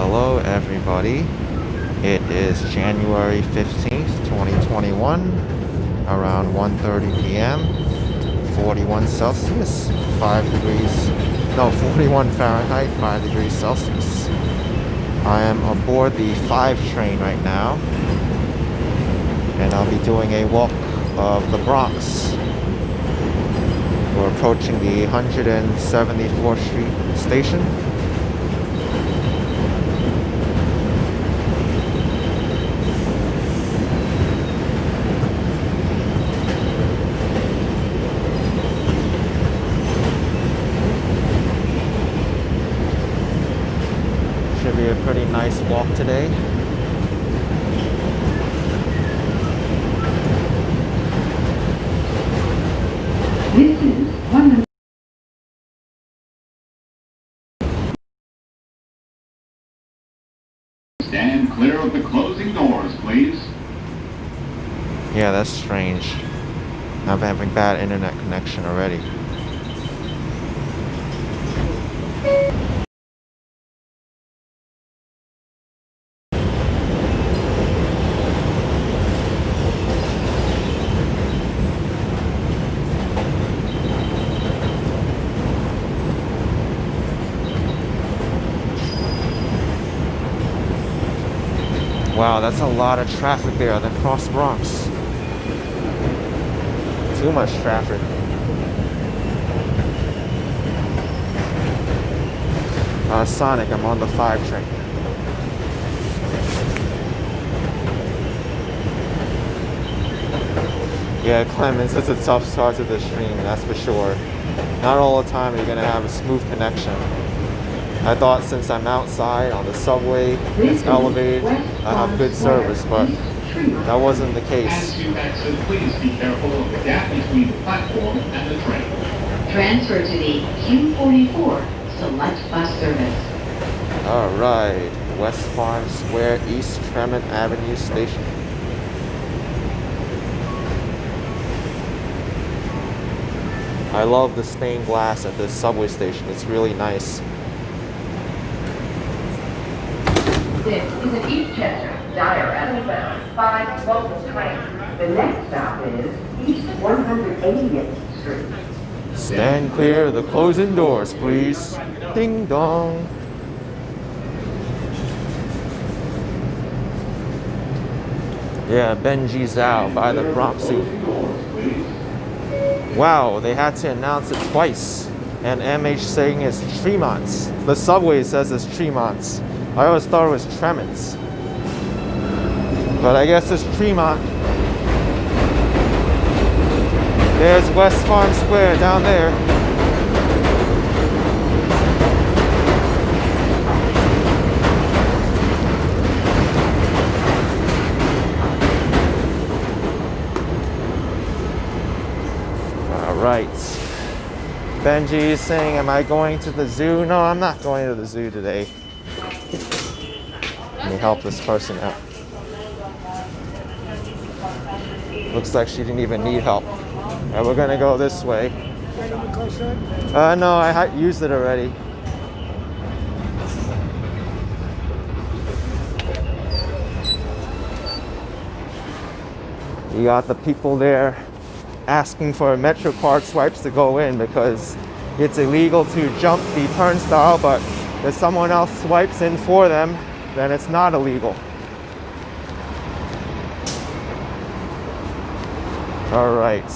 Hello everybody, it is January 15th, 2021, around 1:30 p.m., 41 Celsius, 41 Fahrenheit, 5 degrees Celsius. I am aboard the 5 train right now, and I'll be doing a walk of the Bronx. We're approaching the 174th Street station. Should be a pretty nice walk today. This is one. Stand clear of the closing doors, please. Yeah, that's strange. I'm having bad internet connection already. Wow, that's a lot of traffic there across Bronx. Too much traffic. Sonic, I'm on the 5 train. Yeah, Clemens, it's a tough start to the stream, that's for sure. Not all the time you're gonna have a smooth connection. I thought since I'm outside on the subway, it's elevated, I have good service, but that wasn't the case. As you exit, please be careful of the gap between the platform and the train. Transfer to the Q44 Select Bus Service. Alright, West Farm Square, East Tremont Avenue Station. I love the stained glass at this subway station, it's really nice. This is an East Chester, Dyer Avenue bound 5 local train. The next stop is East 180th Street. Stand clear of the closing doors, please. Ding dong. Yeah, Benji's out by the Bronx Zoo. Wow, they had to announce it twice. And MH saying it's Tremont's. The subway says it's Tremont's. I always thought it was Tremont's. But I guess it's Tremont. There's West Farm Square down there. Alright. Benji is saying, am I going to the zoo? No, I'm not going to the zoo today. Let me help this person out. Looks like she didn't even need help. Alright, we're gonna go this way. No, I used it already. You got the people there asking for MetroCard swipes to go in because it's illegal to jump the turnstile, but if someone else swipes in for them, then it's not illegal. All right.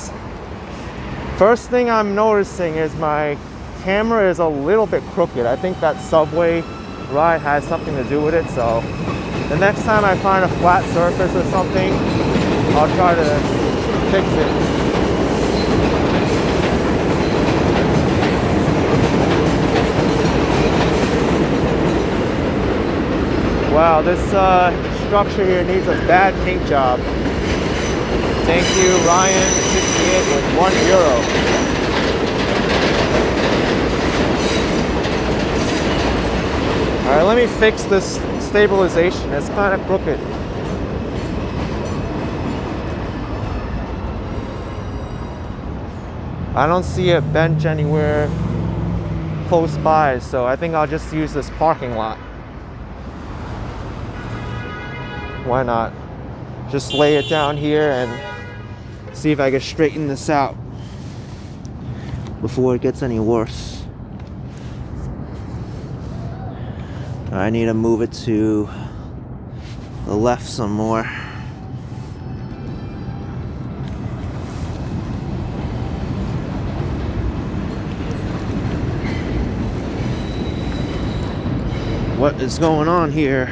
First thing I'm noticing is my camera is a little bit crooked. I think that subway ride has something to do with it. So the next time I find a flat surface or something, I'll try to fix it. Wow, this structure here needs a bad paint job. Thank you, Ryan68 with €1. Alright, let me fix this stabilization. It's kind of crooked. I don't see a bench anywhere close by, so I think I'll just use this parking lot. why not just lay it down here and see if I can straighten this out before it gets any worse. I need to move it to the left some more. What is going on here?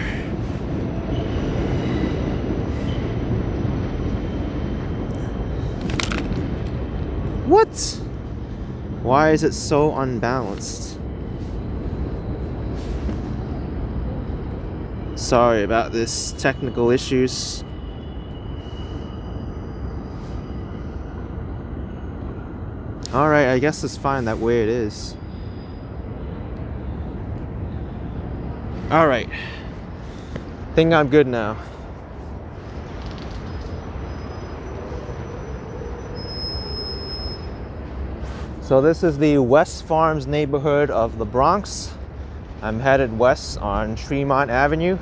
What? Why is it so unbalanced? Sorry about this technical issues. Alright, I guess it's fine that way it is. Alright. Think I'm good now. So this is the West Farms neighborhood of the Bronx. I'm headed west on Tremont Avenue.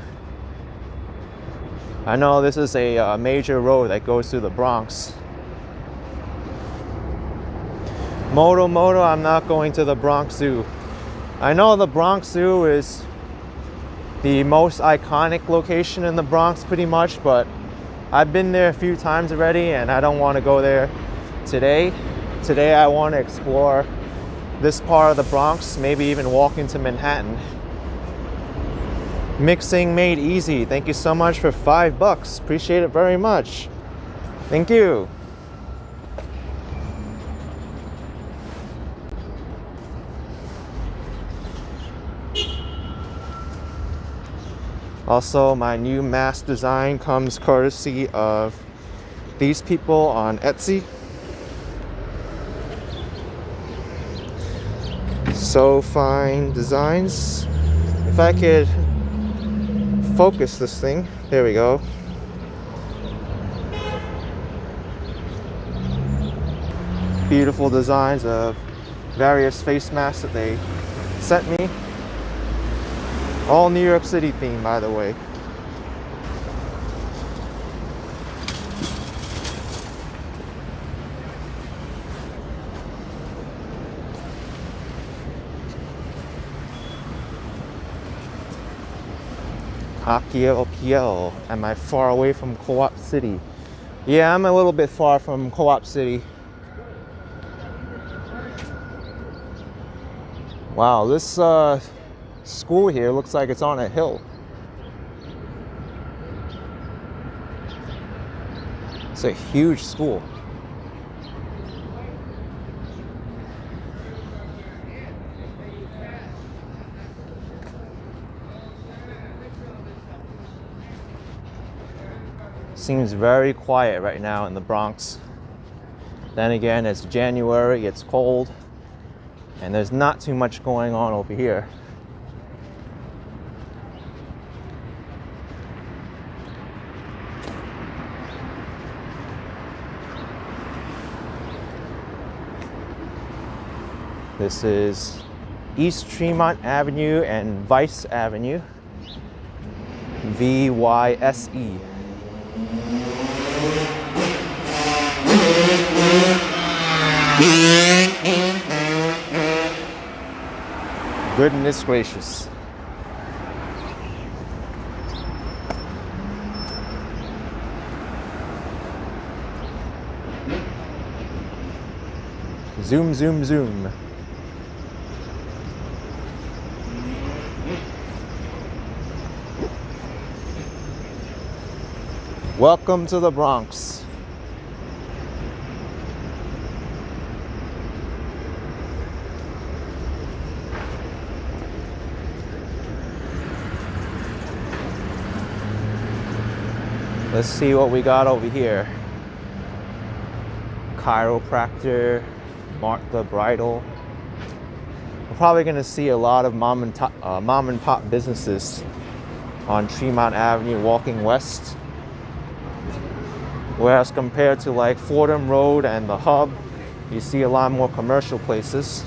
I know this is a major road that goes through the Bronx. Moto, I'm not going to the Bronx Zoo. I know the Bronx Zoo is the most iconic location in the Bronx pretty much, but I've been there a few times already and I don't want to go there today. Today I want to explore this part of the Bronx, maybe even walk into Manhattan. Mixing made easy. Thank you so much for $5. Appreciate it very much. Thank you. Also, my new mask design comes courtesy of these people on Etsy. So fine designs. If I could focus this thing, there we go. Beautiful designs of various face masks that they sent me. All New York City theme, by the way. Kiel. Am I far away from Co-op City? Yeah, I'm a little bit far from Co-op City. Wow, this school here looks like it's on a hill. It's a huge school. Seems very quiet right now in the Bronx. Then again, it's January, it's cold, and there's not too much going on over here. This is East Tremont Avenue and Vice Avenue. V-Y-S-E. Goodness gracious. Zoom, zoom, zoom. Welcome to the Bronx. Let's see what we got over here. Chiropractor, Martha Bridal. We're probably going to see a lot of mom and pop businesses on Tremont Avenue walking west. Whereas compared to like Fordham Road and the Hub, you see a lot more commercial places.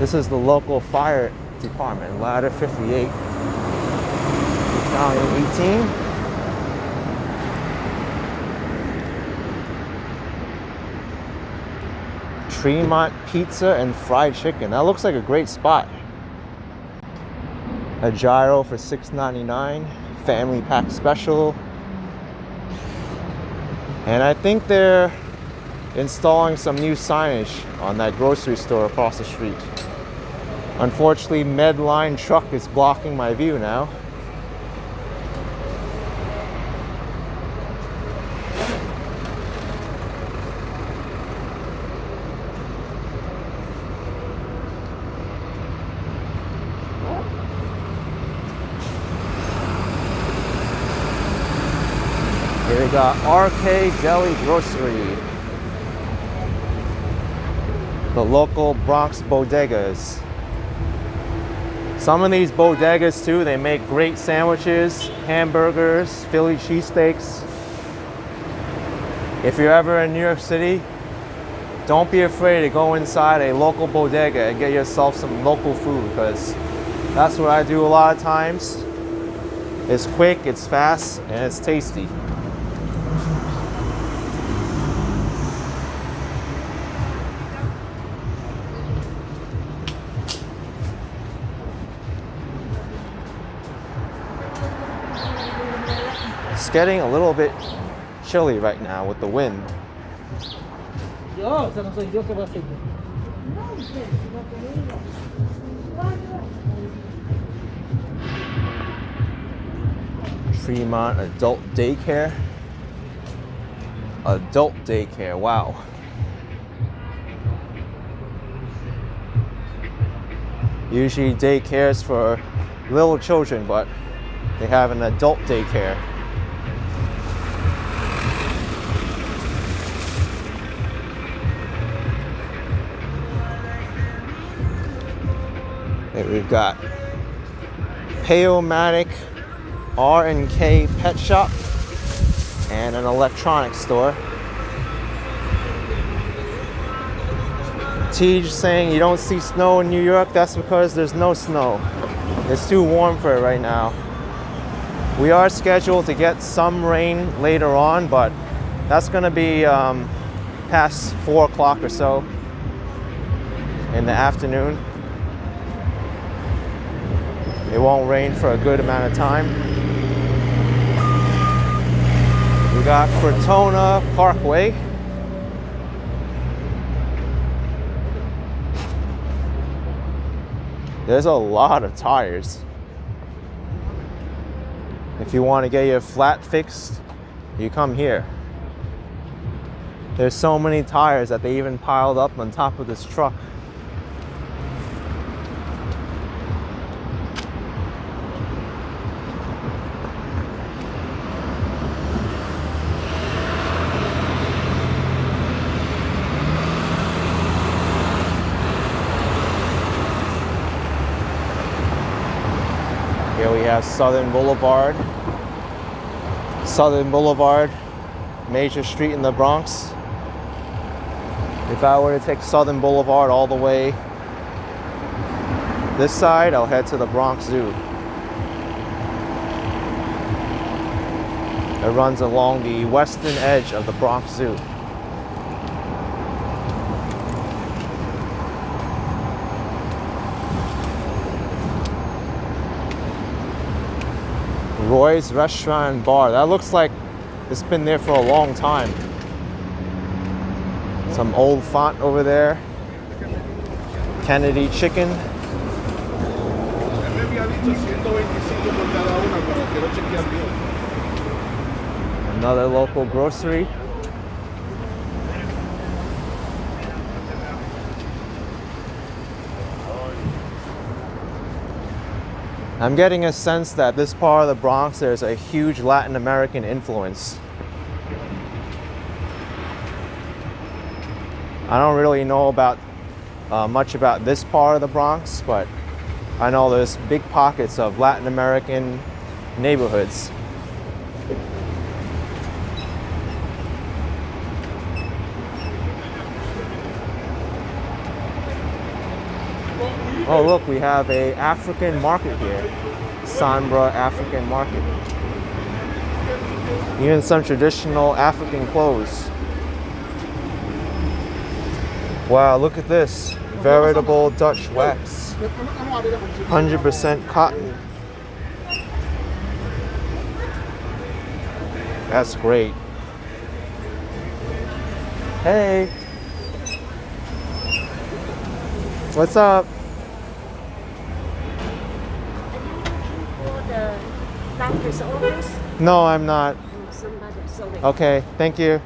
This is the local fire department, ladder 58, battalion 18. Tremont pizza and fried chicken. That looks like a great spot. A gyro for $6.99, family pack special. And I think they're installing some new signage on that grocery store across the street. Unfortunately, Medline truck is blocking my view now. Here we got RK Deli Grocery. The local Bronx bodegas. Some of these bodegas too, they make great sandwiches, hamburgers, Philly cheesesteaks. If you're ever in New York City, don't be afraid to go inside a local bodega and get yourself some local food, because that's what I do a lot of times. It's quick, it's fast, and it's tasty. It's getting a little bit chilly right now with the wind. Tremont Adult Daycare. Adult daycare, wow. Usually daycares for little children, but they have an adult daycare. Here we've got Payomatic R&K Pet Shop and an electronics store. Tej saying you don't see snow in New York. That's because there's no snow. It's too warm for it right now. We are scheduled to get some rain later on, but that's gonna be past 4 o'clock or so in the afternoon. It won't rain for a good amount of time. We got Crotona Parkway. There's a lot of tires. If you want to get your flat fixed, you come here. There's so many tires that they even piled up on top of this truck. Here we have Southern Boulevard. Southern Boulevard, major street in the Bronx. If I were to take Southern Boulevard all the way this side, I'll head to the Bronx Zoo. It runs along the western edge of the Bronx Zoo. Roy's Restaurant and Bar. That looks like it's been there for a long time. Some old font over there. Kennedy Chicken. Another local grocery. I'm getting a sense that this part of the Bronx, there's a huge Latin American influence. I don't really know about much about this part of the Bronx, but I know there's big pockets of Latin American neighborhoods. Oh look, we have a African market here. Sanbra African market. Even some traditional African clothes. Wow, look at this. Veritable Dutch wax. 100% cotton. That's great. Hey. What's up? For the doctor's office, No, I'm not. somebody selling. Okay, thank you.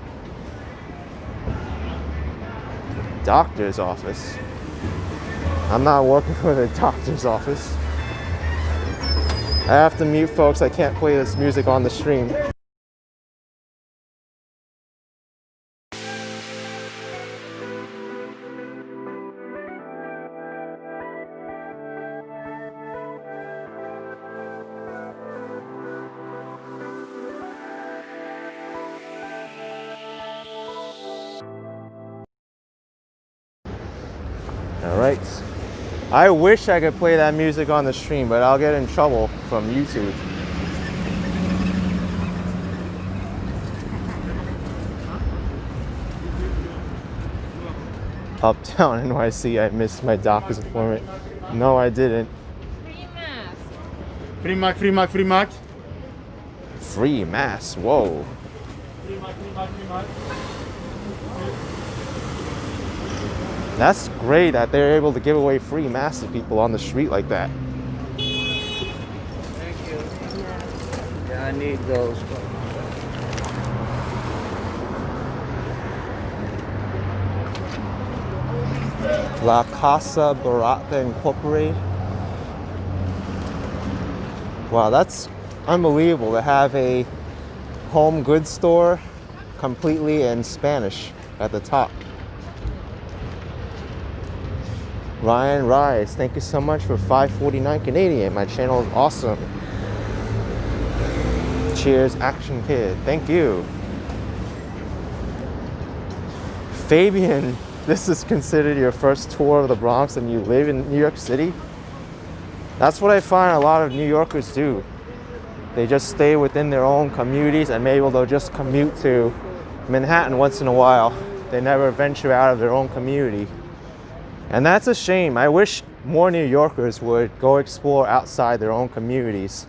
Doctor's office. I'm not working for the doctor's office. I have to mute folks. I can't play this music on the stream. All right. I wish I could play that music on the stream, but I'll get in trouble from YouTube. Uptown NYC, I missed my doctor's appointment. No, I didn't. Free Mac, free Mac, free Mac. Free mass, whoa. Free Mac, free Mac, free Mac. That's great that they're able to give away free masks to people on the street like that. Thank you. Yeah, I need those. La Casa Barata Incorporated. Wow, that's unbelievable to have a home goods store completely in Spanish at the top. Ryan Rise, thank you so much for $5.49 Canadian. My channel is awesome. Cheers, Action Kid. Thank you. Fabian, this is considered your first tour of the Bronx and you live in New York City? That's what I find a lot of New Yorkers do. They just stay within their own communities and maybe they'll just commute to Manhattan once in a while. They never venture out of their own community. And that's a shame. I wish more New Yorkers would go explore outside their own communities.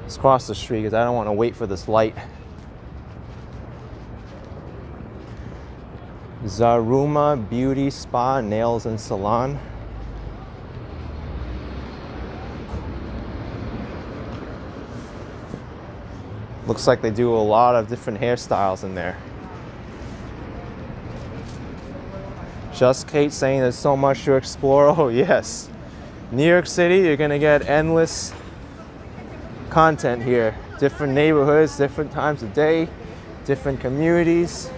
Let's cross the street because I don't want to wait for this light. Zaruma Beauty Spa, Nails and Salon. Looks like they do a lot of different hairstyles in there. Just Kate saying there's so much to explore. Oh yes. New York City, you're gonna get endless content here. Different neighborhoods, different times of day, different communities.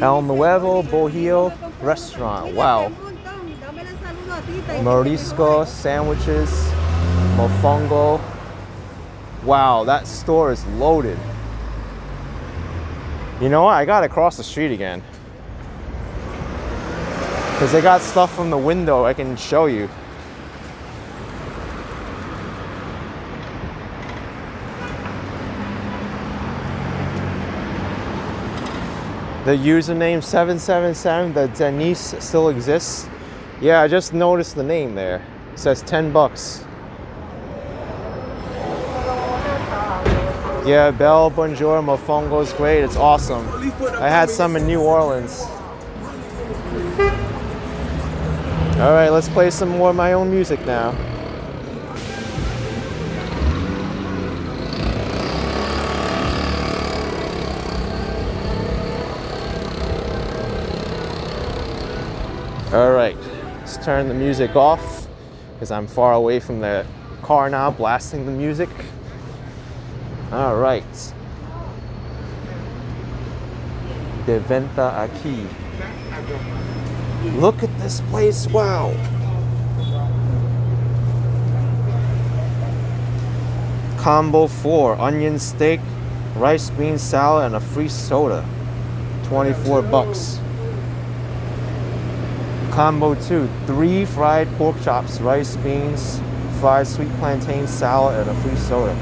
El Nuevo Bohio Restaurant. Wow. Morisco sandwiches. Mofongo. Wow, that store is loaded. You know what? I gotta cross the street again. Because they got stuff from the window I can show you. The username 777, the Denise still exists. Yeah, I just noticed the name there. It says 10 bucks. Yeah, Belle Bonjour Mofongo is great. It's awesome. I had some in New Orleans. All right, let's play some more of my own music now. All right, let's turn the music off because I'm far away from the car now, blasting the music. All right. De venta aquí. Look at this place, Combo 4, onion steak, rice bean salad, and a free soda. 24 bucks. Combo 2, 3 fried pork chops, rice beans, fried sweet plantain salad, and a free soda.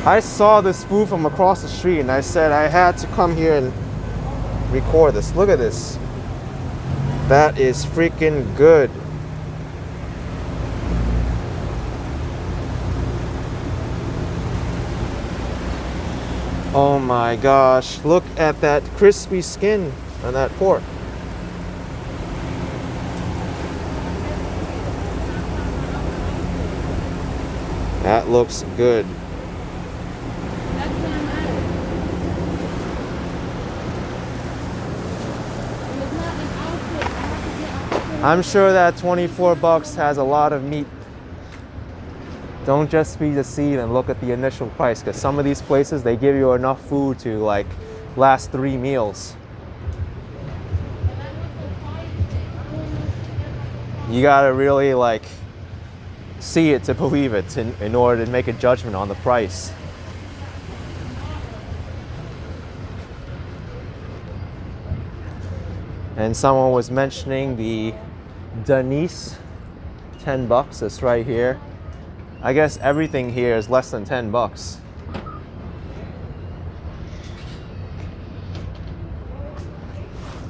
I saw this food from across the street and I said I had to come here and record this. Look at this. That is freaking good. Oh my gosh, look at that crispy skin on that pork. That looks good. I'm sure that 24 bucks has a lot of meat. Don't just be deceived and look at the initial price, because some of these places, they give you enough food to like last 3 meals. You gotta really like see it to believe it in order to make a judgment on the price. And someone was mentioning the Denise, 10 bucks. It's right here. I guess everything here is less than 10 bucks.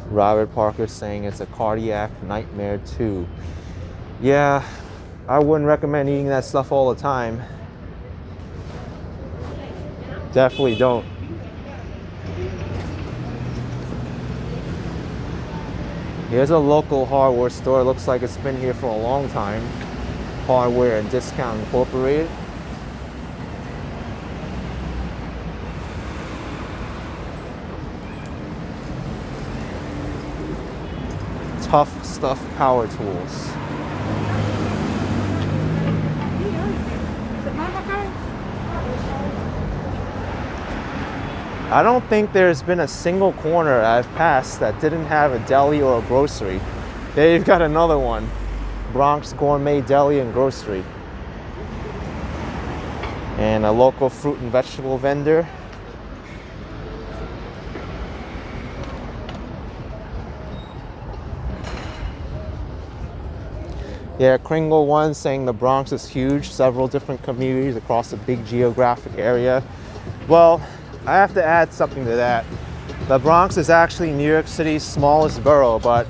Robert Parker saying it's a cardiac nightmare too. Yeah, I wouldn't recommend eating that stuff all the time. Definitely don't. Here's a local hardware store. Looks like it's been here for a long time. Hardware and Discount Incorporated. Tough Stuff Power Tools. I don't think there's been a single corner I've passed that didn't have a deli or a grocery. They've got another one. Bronx Gourmet Deli and Grocery. And a local fruit and vegetable vendor. Yeah, Kringle One saying the Bronx is huge, several different communities across a big geographic area. Well, I have to add something to that. The Bronx is actually New York City's smallest borough, but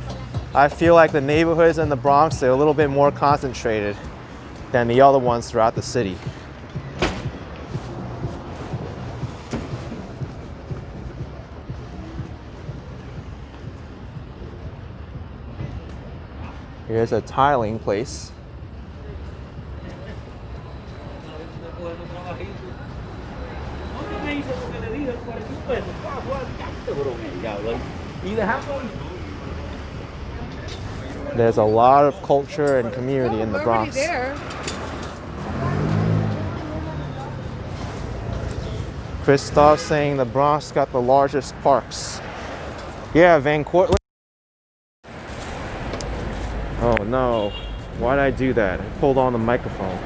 I feel like the neighborhoods in the Bronx are a little bit more concentrated than the other ones throughout the city. Here's a tiling place. There's a lot of culture and community in the Bronx. Christoph saying the Bronx got the largest parks. Yeah, Van Cortlandt. Oh no, why'd I do that? I pulled on the microphone.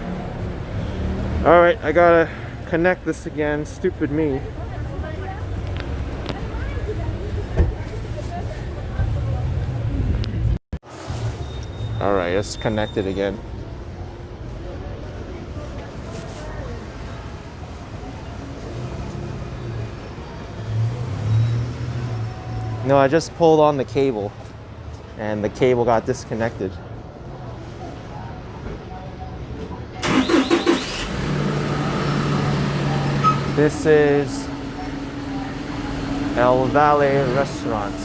All right, I gotta connect this again, stupid me. All right, it's connected again. No, I just pulled on the cable and the cable got disconnected. This is El Valle Restaurant,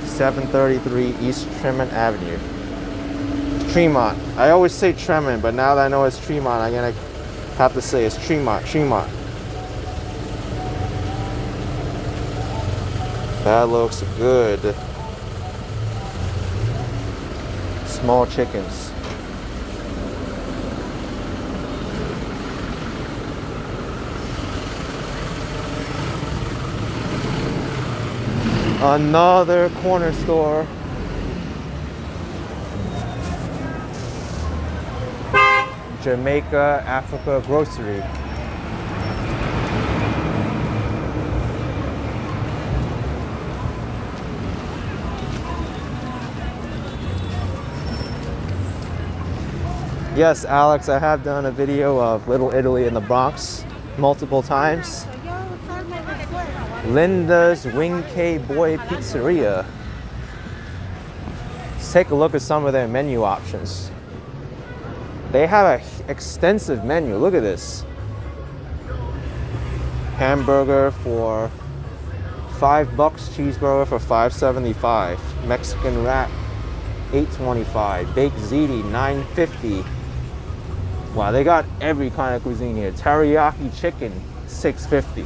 733 East Tremont Avenue. Tremont. I always say Tremont, but now that I know it's Tremont, I'm gonna have to say it's Tremont. Tremont. That looks good. Small chickens. Another corner store. Jamaica, Africa grocery. Yes, Alex, I have done a video of Little Italy in the Bronx multiple times. Linda's Wing K Boy Pizzeria. Let's take a look at some of their menu options. They have an extensive menu. Look at this. Hamburger for $5, cheeseburger for $5.75, Mexican wrap $8.25, baked ziti $9.50. Wow, they got every kind of cuisine here. Teriyaki chicken $6.50.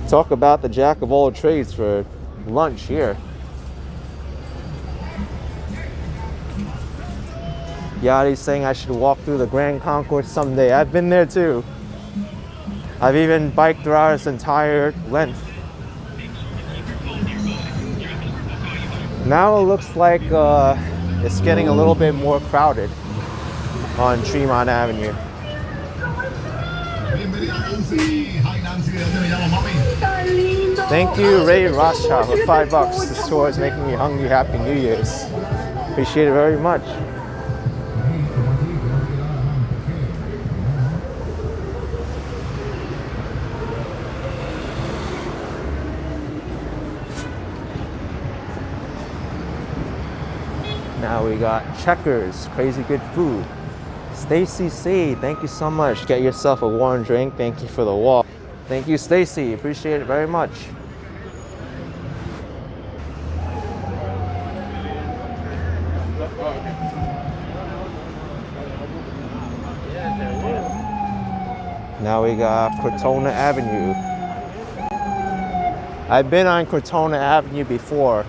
Talk about the jack of all trades for lunch here. Yadi's saying I should walk through the Grand Concourse someday. I've been there too. I've even biked throughout its entire length. Now it looks like it's getting a little bit more crowded on Tremont Avenue. Thank you, Ray Rothschild, for $5. This tour is making me hungry. Happy New Year's. Appreciate it very much. Now we got Checkers, crazy good food. Stacy C, thank you so much. Get yourself a warm drink. Thank you for the walk. Thank you, Stacy. Appreciate it very much. Now we got Crotona Avenue. I've been on Crotona Avenue before,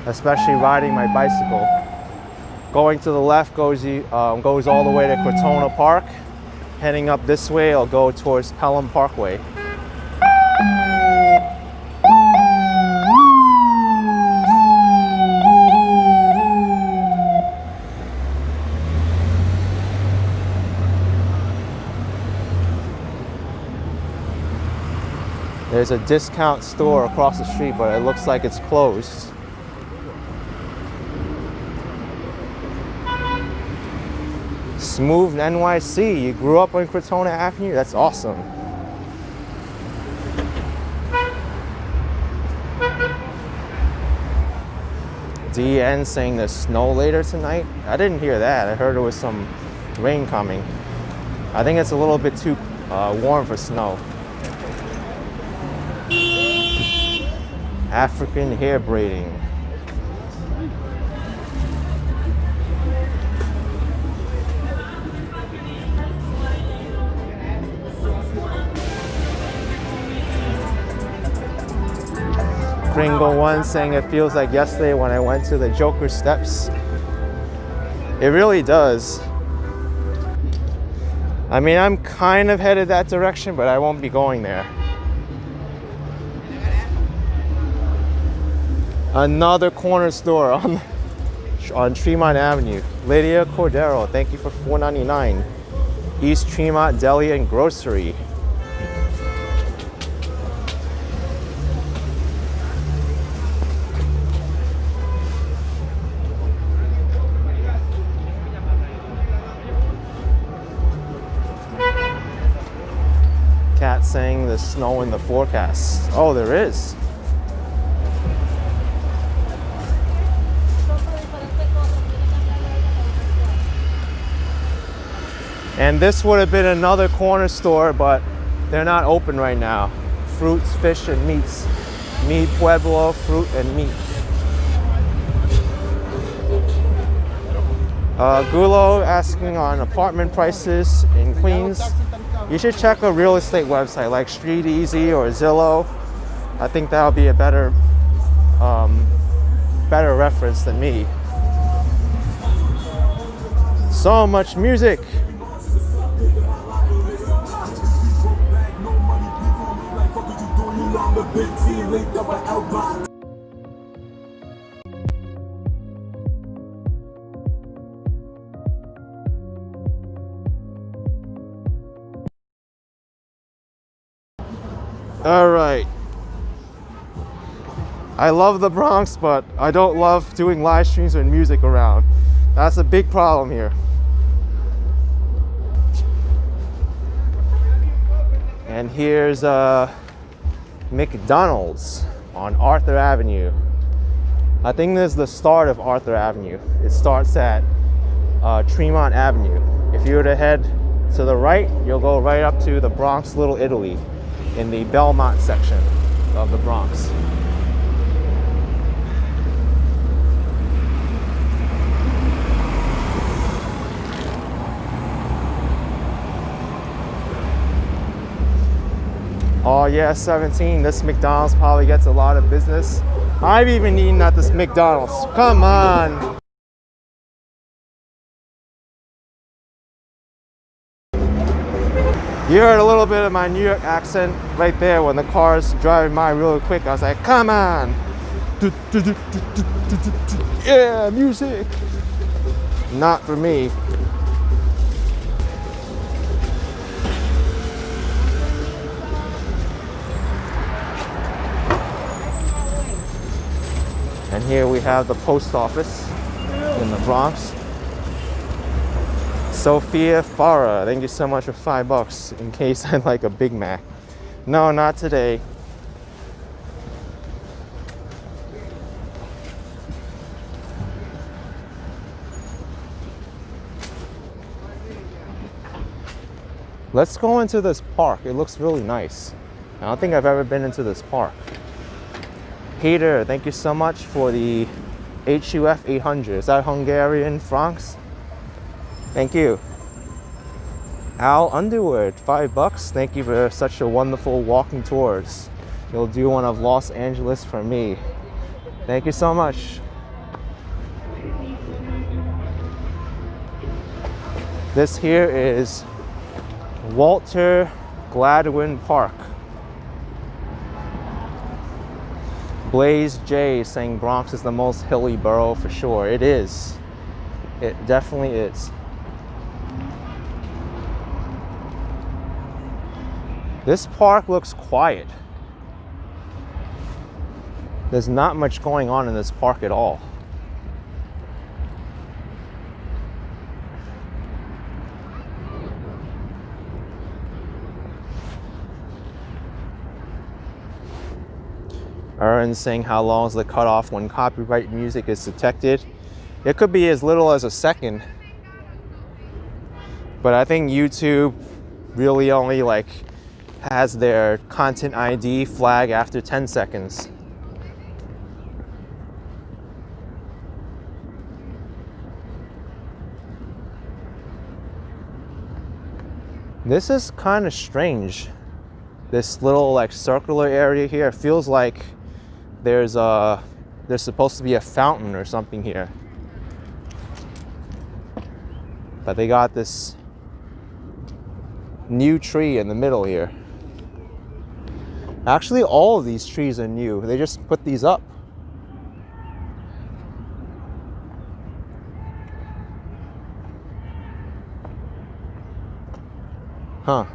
especially riding my bicycle. Going to the left goes all the way to Crotona Park. Heading up this way, I'll go towards Pelham Parkway. There's a discount store across the street, but it looks like it's closed. Smooth NYC, you grew up on Crotona Avenue? That's awesome. DN saying there's snow later tonight. I didn't hear that. I heard there was some rain coming. I think it's a little bit too warm for snow. African hair braiding. Pringle One saying it feels like yesterday when I went to the Joker Steps. It really does. I mean, I'm kind of headed that direction, but I won't be going there. Another corner store on Tremont Avenue. Lydia Cordero, thank you for $4.99. East Tremont Deli and Grocery. Cat saying there's snow in the forecast. Oh, there is. And this would have been another corner store, but they're not open right now. Fruits, fish, and meats. Mi Pueblo, fruit and meat. Gulo asking on apartment prices in Queens. You should check a real estate website like Street Easy or Zillow. I think that'll be a better reference than me. So much music. All right. I love the Bronx, but I don't love doing live streams with music around. That's a big problem here. And here's McDonald's on Arthur Avenue. I think this is the start of Arthur Avenue. It starts at Tremont Avenue. If you were to head to the right, you'll go right up to the Bronx Little Italy in the Belmont section of the Bronx. Oh yeah, 17. This McDonald's probably gets a lot of business. I've even eaten at this McDonald's. Come on. You heard a little bit of my New York accent right there when the car's driving by really quick. I was like, come on. Yeah, music. Not for me. And here we have the post office in the Bronx. Sophia Farah, thank you so much for $5 in case I'd like a Big Mac. No, not today. Let's go into this park. It looks really nice. I don't think I've ever been into this park. Peter, thank you so much for the HUF 800. Is that Hungarian francs? Thank you. Al Underwood, $5. Thank you for such a wonderful walking tours. You'll do one of Los Angeles for me. Thank you so much. This here is Walter Gladwin Park. Blaze J saying Bronx is the most hilly borough for sure. It is. It definitely is. This park looks quiet. There's not much going on in this park at all. Aaron saying how long is the cutoff when copyright music is detected? It could be as little as a second. But I think YouTube really only has their content ID flag after 10 seconds. This is kind of strange. This little circular area here, it feels like there's supposed to be a fountain or something here. But they got this new tree in the middle here. Actually, all of these trees are new. They just put these up. Huh.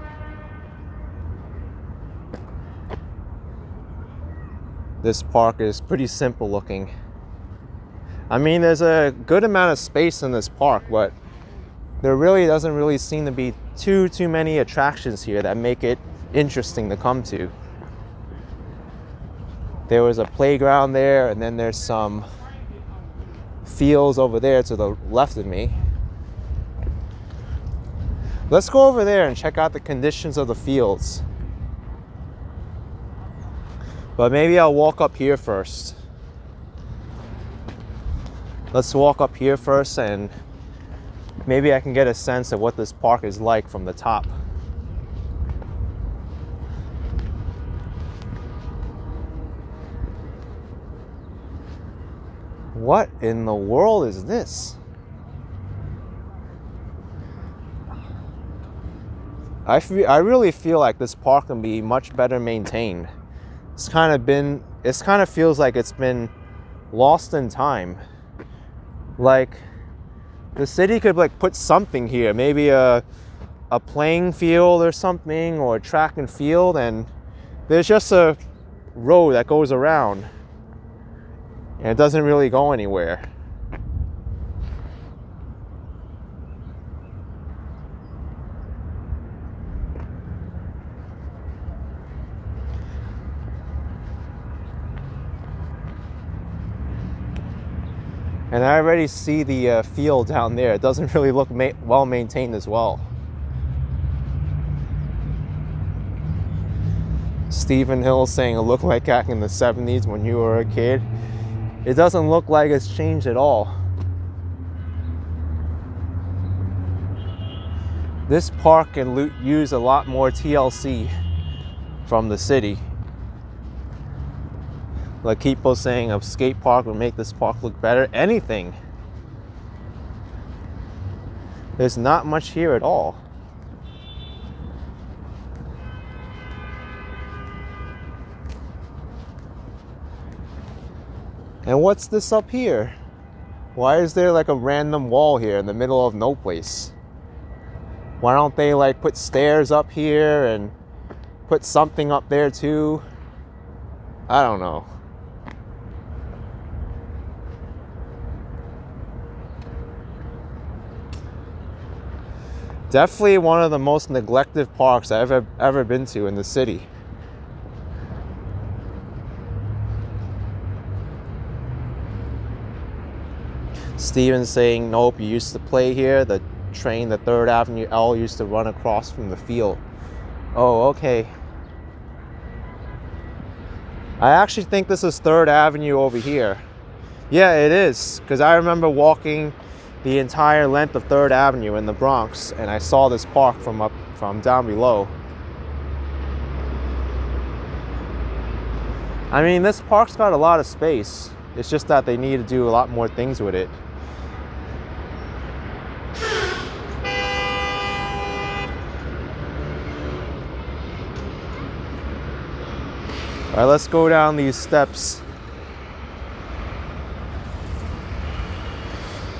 This park is pretty simple looking. I mean, there's a good amount of space in this park, but there really doesn't really seem to be too many attractions here that make it interesting to come to. There was a playground there, and then there's some fields over there to the left of me. Let's go over there and check out the conditions of the fields. But maybe I'll walk up here first. Let's walk up here first and maybe I can get a sense of what this park is like from the top. What in the world is this? I really feel like this park can be much better maintained. It kind of feels like it's been lost in time. Like the city could put something here, maybe a playing field or something, or a track and field, and there's just a road that goes around and it doesn't really go anywhere. And I already see the field down there. It doesn't really look well maintained as well. Stephen Hill saying it looked like back in the 70s when you were a kid. It doesn't look like it's changed at all. This park can use a lot more TLC from the city. Like people saying a skate park would make this park look better. Anything. There's not much here at all. And what's this up here? Why is there like a random wall here in the middle of no place? Why don't they like put stairs up here and put something up there too? I don't know. Definitely one of the most neglected parks I've ever been to in the city. Steven saying, nope, you used to play here. The train, the 3rd Avenue L, used to run across from the field. Oh, okay. I actually think this is 3rd Avenue over here. Yeah, it is, because I remember walking the entire length of 3rd Avenue in the Bronx, and I saw this park from down below. I mean, this park's got a lot of space. It's just that they need to do a lot more things with it. All right, let's go down these steps.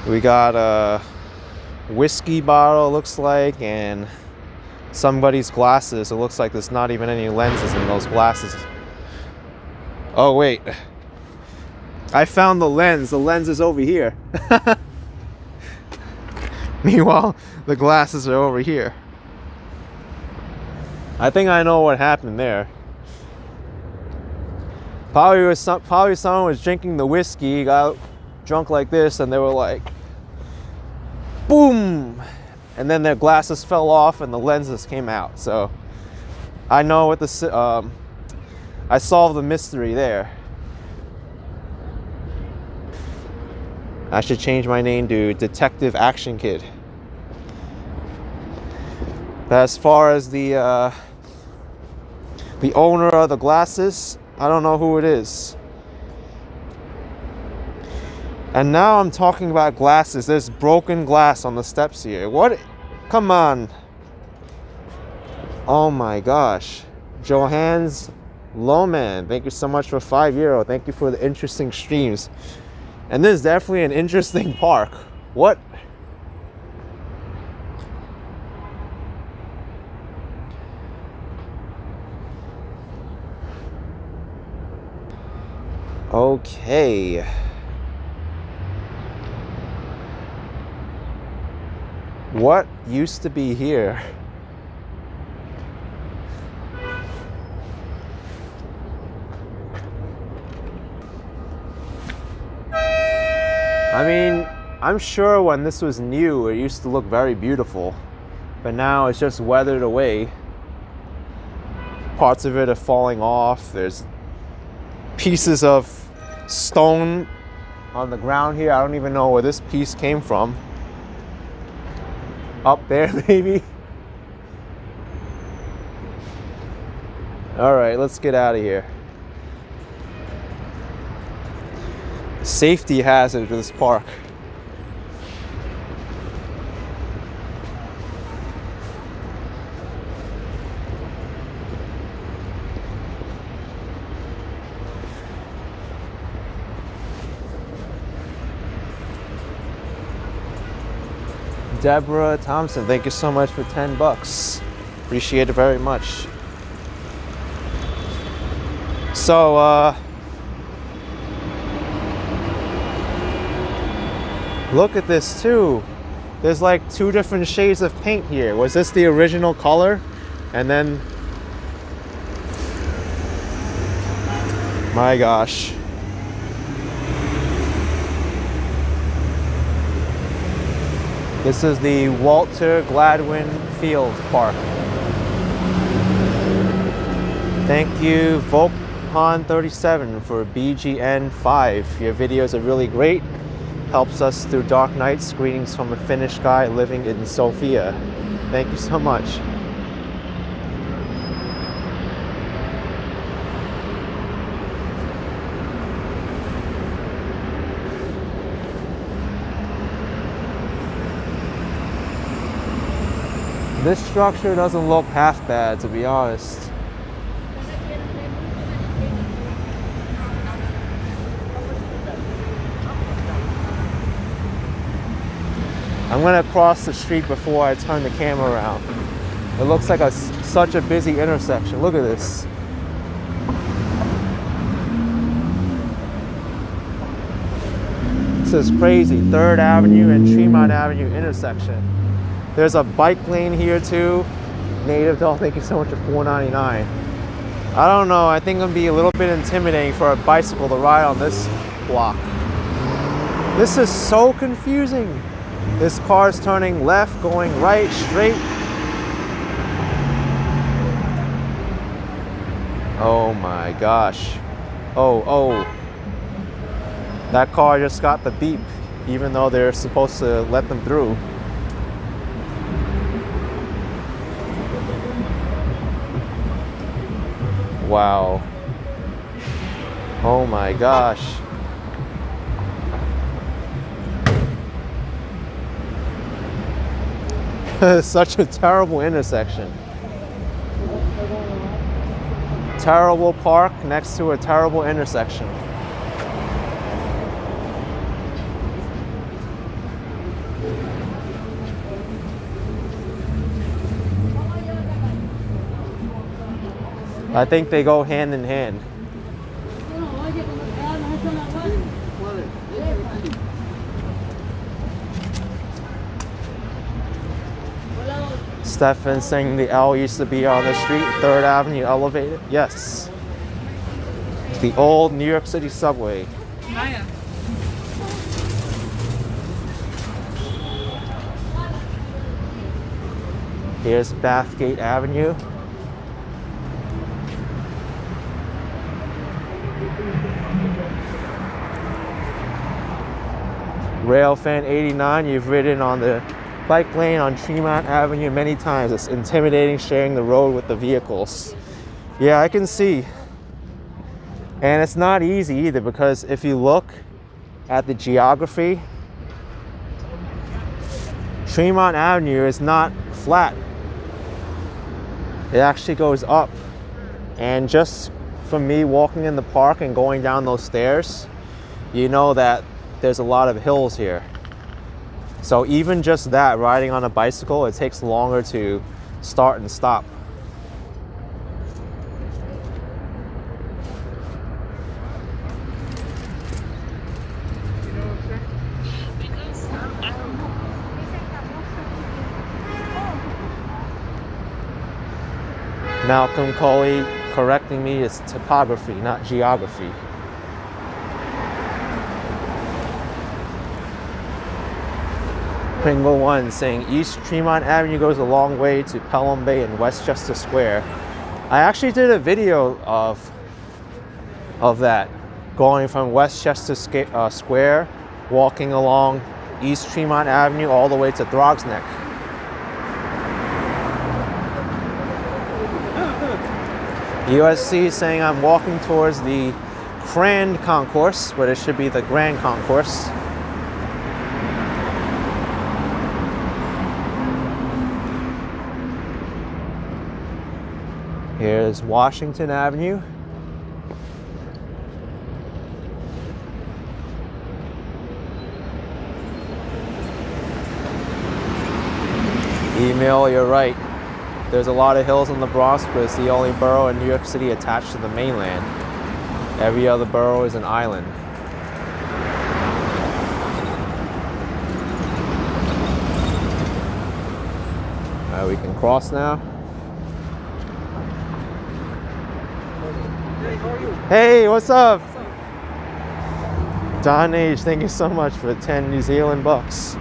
We got a whiskey bottle, looks like, and somebody's glasses. It looks like there's not even any lenses in those glasses. Oh, wait. I found the lens. The lens is over here. Meanwhile, the glasses are over here. I think I know what happened there. Probably someone was drinking the whiskey, got drunk like this, and they were like, boom, and then their glasses fell off and the lenses came out. So I know what I solved the mystery there. I should change my name to Detective Action Kid. But as far as the owner of the glasses, I don't know who it is. And now I'm talking about glasses. There's broken glass on the steps here. What? Come on. Oh my gosh. Johans Loman, thank you so much for €5. Thank you for the interesting streams. And this is definitely an interesting park. What? Okay. What used to be here? I mean, I'm sure when this was new, it used to look very beautiful, but now it's just weathered away. Parts of it are falling off. There's pieces of stone on the ground here. I don't even know where this piece came from. Up there, maybe. All right, let's get out of here. Safety hazard to this park. Deborah Thompson, thank you so much for $10. Appreciate it very much. So, look at this too. There's like 2 different shades of paint here. Was this the original color? And then, my gosh. This is the Walter Gladwin Field Park. Thank you, Volpon37 for BGN5. Your videos are really great. Helps us through dark nights. Greetings from a Finnish guy living in Sofia. Thank you so much. This structure doesn't look half bad, to be honest. I'm gonna cross the street before I turn the camera around. It looks like such a busy intersection. Look at this. This is crazy. 3rd Avenue and Tremont Avenue intersection. There's a bike lane here too. Native Doll, thank you so much for $4.99. I don't know, I think it'll be a little bit intimidating for a bicycle to ride on this block. This is so confusing. This car's turning left, going right, straight. Oh my gosh. Oh. That car just got the beep, even though they're supposed to let them through. Wow. Oh my gosh. Such a terrible intersection. Terrible park next to a terrible intersection. I think they go hand in hand. Stefan saying the L used to be on the street, 3rd Avenue elevated. Yes. The old New York City subway. Here's Bathgate Avenue. Railfan 89, you've ridden on the bike lane on Tremont Avenue many times. It's intimidating sharing the road with the vehicles. Yeah, I can see. And it's not easy either, because if you look at the geography, Tremont Avenue is not flat. It actually goes up. And just from me walking in the park and going down those stairs, you know that there's a lot of hills here. So even just that, riding on a bicycle, it takes longer to start and stop. Malcolm Coley correcting me, it's topography, not geography. Pringle 1 saying East Tremont Avenue goes a long way to Pelham Bay and Westchester Square. I actually did a video of that, going from Westchester Square, walking along East Tremont Avenue all the way to Throgs Neck. USC is saying I'm walking towards the Grand Concourse, but it should be the Grand Concourse. Here's Washington Avenue. Email, you're right. There's a lot of hills in the Bronx, but it's the only borough in New York City attached to the mainland. Every other borough is an island. All right, we can cross now. Hey, what's up? John H, thank you so much for the 10 New Zealand bucks.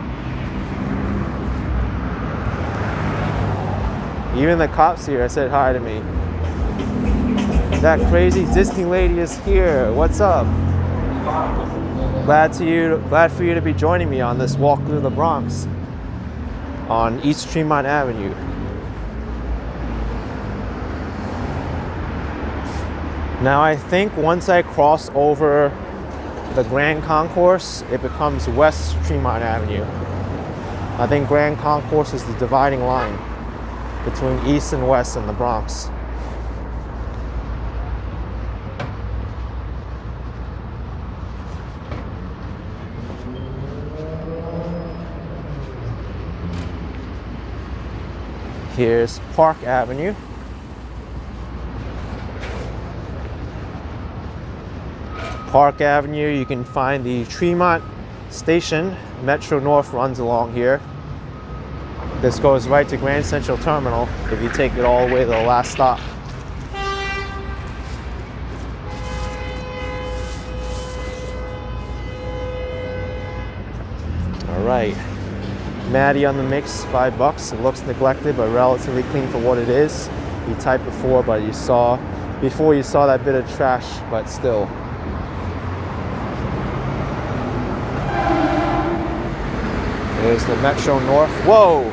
Even the cops here said hi to me. That crazy Disney lady is here. What's up? Glad for you to be joining me on this walk through the Bronx on East Tremont Avenue. Now I think once I cross over the Grand Concourse, it becomes West Tremont Avenue. I think Grand Concourse is the dividing line between East and West in the Bronx. Here's Park Avenue. Park Avenue, you can find the Tremont Station. Metro North runs along here. This goes right to Grand Central Terminal if you take it all the way to the last stop. All right. Maddie on the mix, $5. It looks neglected but relatively clean for what it is. You typed before, but you saw that bit of trash, but still. There's the Metro North. Whoa!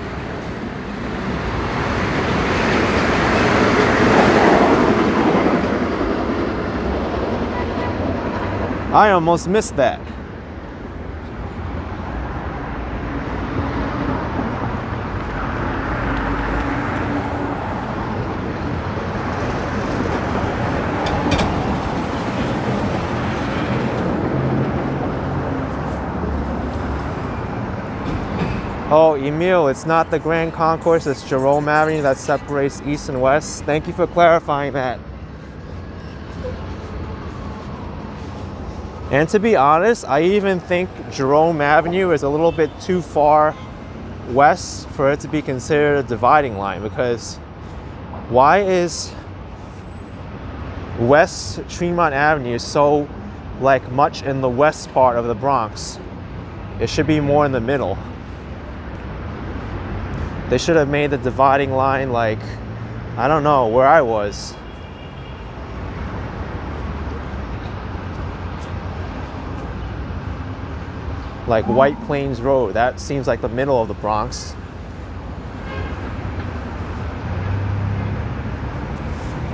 I almost missed that. Oh, Emil, it's not the Grand Concourse, it's Jerome Avenue that separates East and West. Thank you for clarifying that. And to be honest, I even think Jerome Avenue is a little bit too far west for it to be considered a dividing line, because why is West Tremont Avenue so much in the west part of the Bronx? It should be more in the middle. They should have made the dividing line I don't know, where I was. Like White Plains Road, that seems like the middle of the Bronx.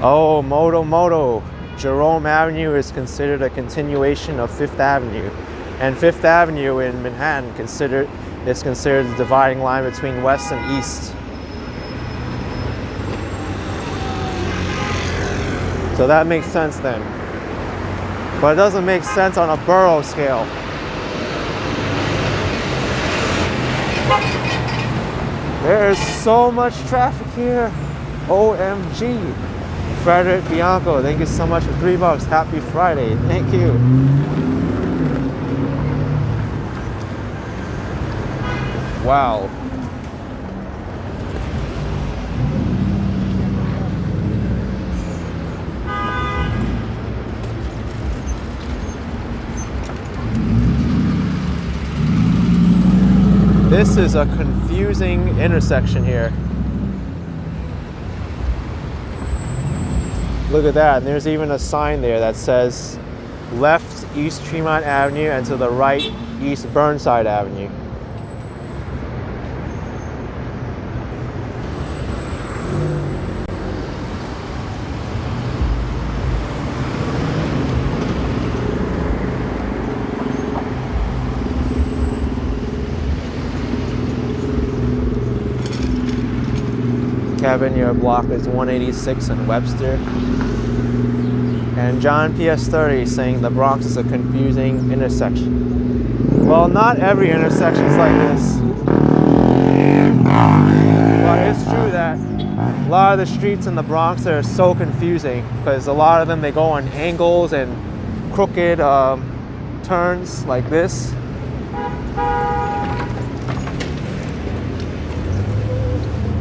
Oh, Moto. Jerome Avenue is considered a continuation of Fifth Avenue. And Fifth Avenue in Manhattan is considered the dividing line between West and East. So that makes sense then. But it doesn't make sense on a borough scale. There's so much traffic here. OMG. Frederick Bianco, thank you so much for $3. Happy Friday. Thank you. Wow. This is a confusing intersection here. Look at that, and there's even a sign there that says left East Tremont Avenue and to the right East Burnside Avenue. Kevin, your block is 186 in Webster. And John PS30 saying the Bronx is a confusing intersection. Well, not every intersection is like this. But it's true that a lot of the streets in the Bronx are so confusing because a lot of them, they go on angles and crooked turns like this.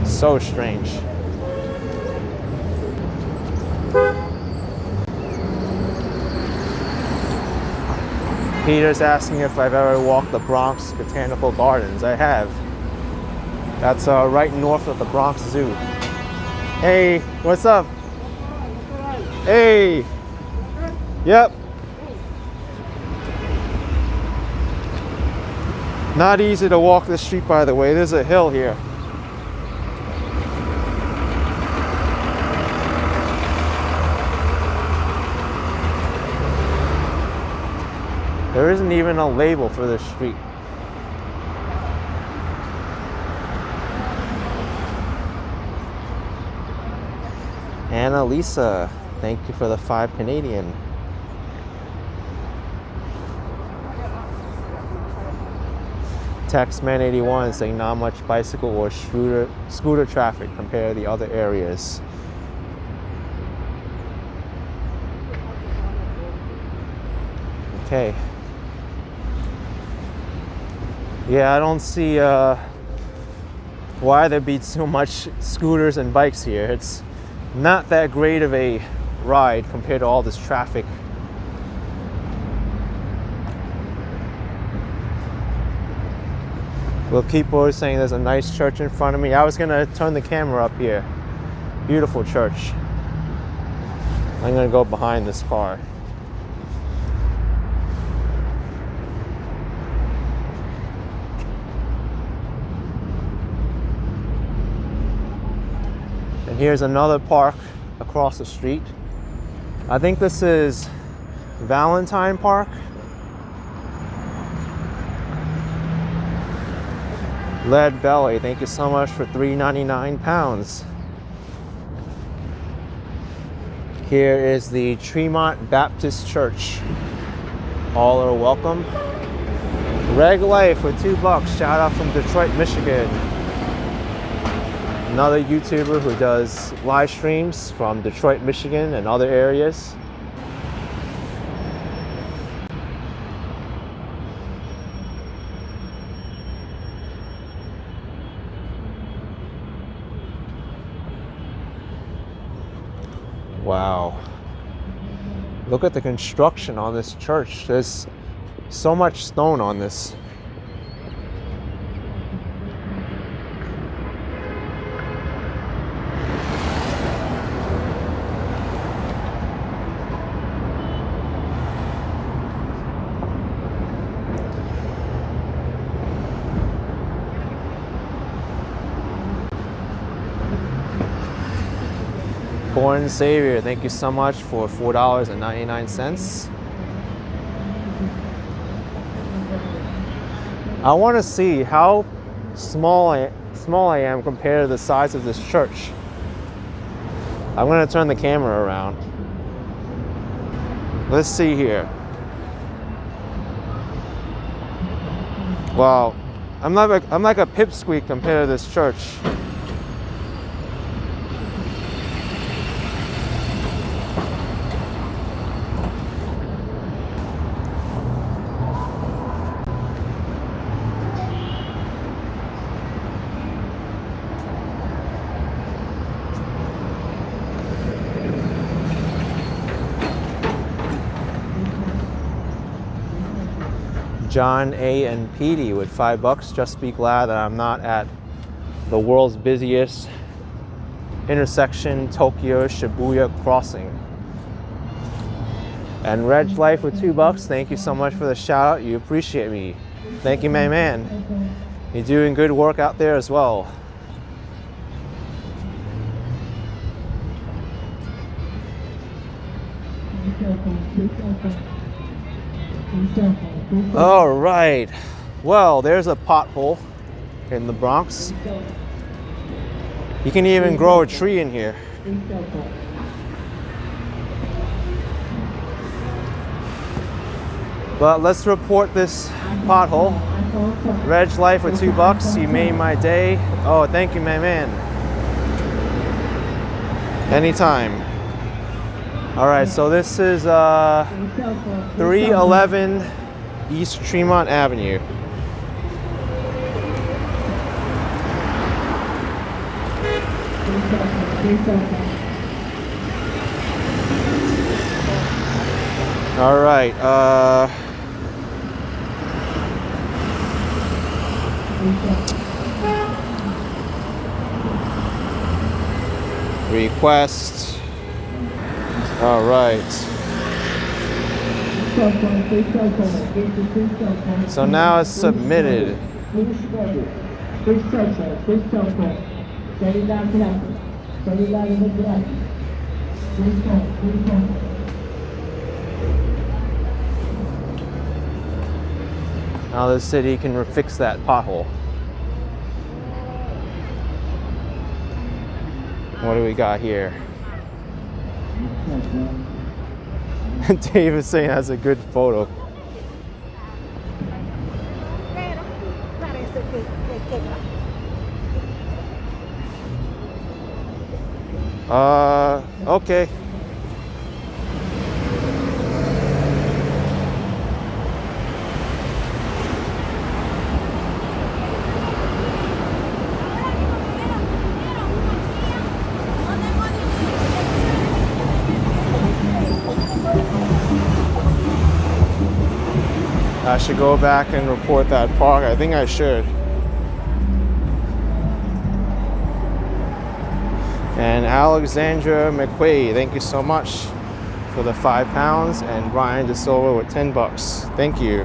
So strange. Peter's asking if I've ever walked the Bronx Botanical Gardens. I have. That's right north of the Bronx Zoo. Hey, what's up? Hey. Yep. Not easy to walk this street, by the way. There's a hill here. There isn't even a label for this street. Anna Lisa, thank you for the 5 Canadian. Textman81 saying not much bicycle or scooter traffic compared to the other areas. Okay. Yeah, I don't see why there'd be so much scooters and bikes here. It's not that great of a ride compared to all this traffic. Well, people are saying there's a nice church in front of me. I was gonna turn the camera up here. Beautiful church. I'm gonna go behind this car. And here's another park across the street. I think this is Valentine Park. Lead Belly, thank you so much for £3.99. Here is the Tremont Baptist Church. All are welcome. Reg Life with $2. Shout out from Detroit, Michigan. Another YouTuber who does live streams from Detroit, Michigan and other areas. Wow. Look at the construction on this church. There's so much stone on this. Born Savior, thank you so much for $4.99. I want to see how small I am compared to the size of this church. I'm going to turn the camera around. Let's see here. Wow, I'm like a pipsqueak compared to this church. John A. and Petey with $5. Just be glad that I'm not at the world's busiest intersection, Tokyo Shibuya crossing. And Reg Life with $2. Thank you so much for the shout out. You appreciate me. Thank you, my man. You're doing good work out there as well. All right. Well, there's a pothole in the Bronx. You can even grow a tree in here. But let's report this pothole. Reg Life with $2. You made my day. Oh, thank you, my man. Anytime. All right, so this is 311 East Tremont Avenue. All right, request. All right. So now it's submitted. Now the city can fix that pothole. What do we got here? Dave is saying that's a good photo. Okay. I should go back and report that park. I think I should. And Alexandra McQuaid, thank you so much for the £5, and Brian DeSilva with $10. Thank you.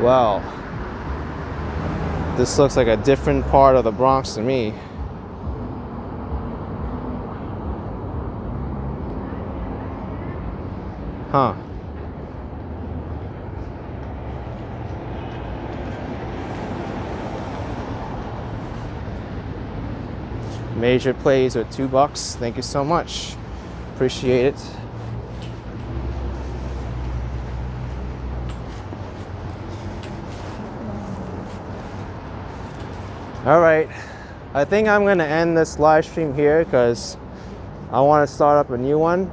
Wow. This looks like a different part of the Bronx to me. Huh. Major plays with $2. Thank you so much. Appreciate it. All right, I think I'm gonna end this live stream here because I want to start up a new one.